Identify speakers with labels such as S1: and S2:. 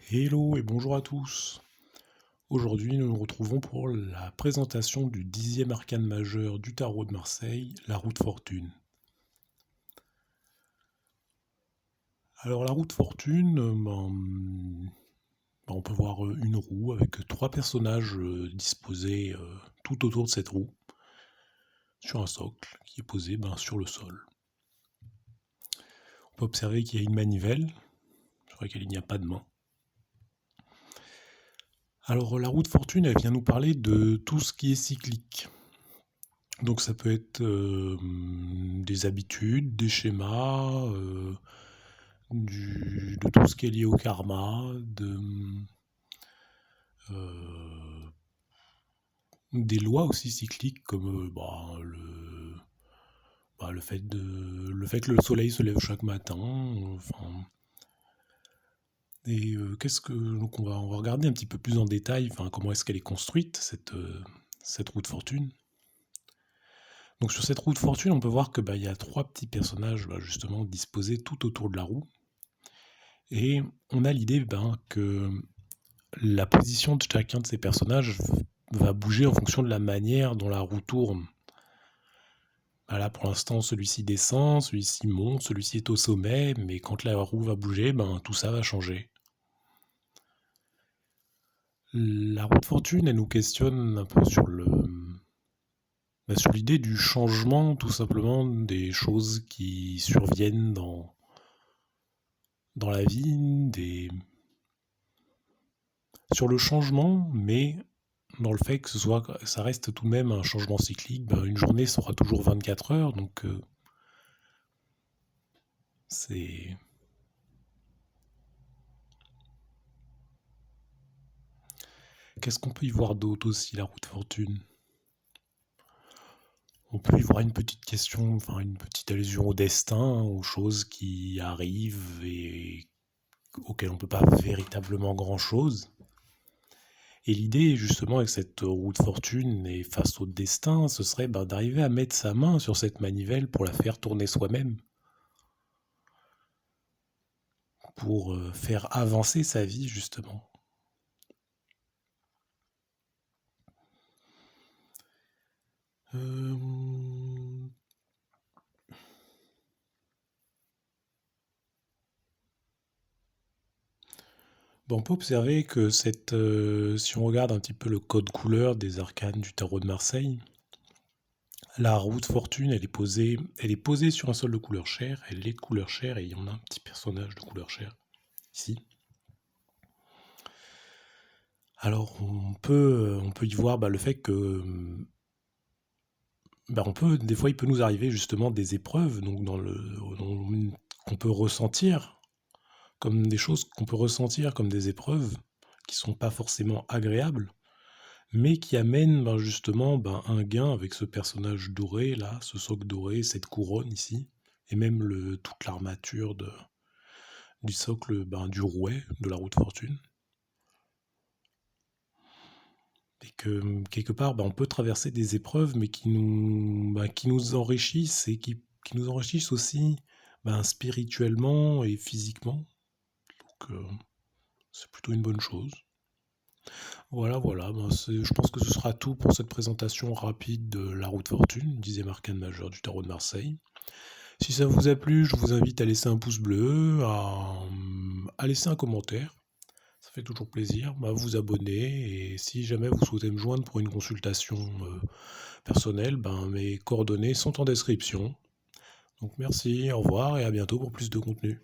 S1: Hello et bonjour à tous. Aujourd'hui, nous nous retrouvons pour la présentation du 10e arcane majeur du tarot de Marseille, la roue de fortune. Alors la roue de fortune, on peut voir une roue avec trois personnages disposés tout autour de cette roue, sur un socle qui est posé sur le sol. On peut observer qu'il y a une manivelle, sur laquelle il n'y a pas de main. Alors la roue de fortune, elle vient nous parler de tout ce qui est cyclique. Donc ça peut être des habitudes, des schémas, de tout ce qui est lié au karma, euh, des lois aussi cycliques comme le fait que le soleil se lève chaque matin. Enfin, et donc on va regarder un petit peu plus en détail, comment est-ce qu'elle est construite cette roue de fortune. Donc sur cette roue de fortune, on peut voir que il y a trois petits personnages justement disposés tout autour de la roue. Et on a l'idée que la position de chacun de ces personnages va bouger en fonction de la manière dont la roue tourne. Là pour l'instant celui-ci descend, celui-ci monte, celui-ci est au sommet, mais quand la roue va bouger, tout ça va changer. La roue de fortune, elle nous questionne un peu sur l'idée du changement, tout simplement, des choses qui surviennent dans la vie, sur le changement, mais dans le fait que ça reste tout de même un changement cyclique. Une journée sera toujours 24 heures, donc c'est... Qu'est-ce qu'on peut y voir d'autre aussi, la roue de fortune? On peut y voir une petite question, une petite allusion au destin, aux choses qui arrivent et auxquelles on ne peut pas véritablement grand-chose. Et l'idée, justement, avec cette roue de fortune et face au destin, ce serait d'arriver à mettre sa main sur cette manivelle pour la faire tourner soi-même, pour faire avancer sa vie, justement. On peut observer que si on regarde un petit peu le code couleur des arcanes du tarot de Marseille, la roue de fortune, elle est posée sur un sol de couleur chair, elle est de couleur chair et il y en a un petit personnage de couleur chair ici. Alors on peut y voir le fait que des fois il peut nous arriver justement des épreuves donc qu'on peut ressentir comme des choses qu'on peut ressentir comme des épreuves qui sont pas forcément agréables, mais qui amènent justement un gain avec ce personnage doré là, ce socle doré, cette couronne ici, et même toute l'armature du socle du rouet de la roue de fortune. Et que quelque part on peut traverser des épreuves mais qui nous enrichissent et qui nous enrichissent aussi spirituellement et physiquement. Donc c'est plutôt une bonne chose. Voilà, je pense que ce sera tout pour cette présentation rapide de la roue de fortune, 10e arcane majeur du tarot de Marseille. Si ça vous a plu, je vous invite à laisser un pouce bleu, à laisser un commentaire. Ça fait toujours plaisir, à vous abonner, et si jamais vous souhaitez me joindre pour une consultation personnelle, mes coordonnées sont en description. Donc merci, au revoir et à bientôt pour plus de contenu.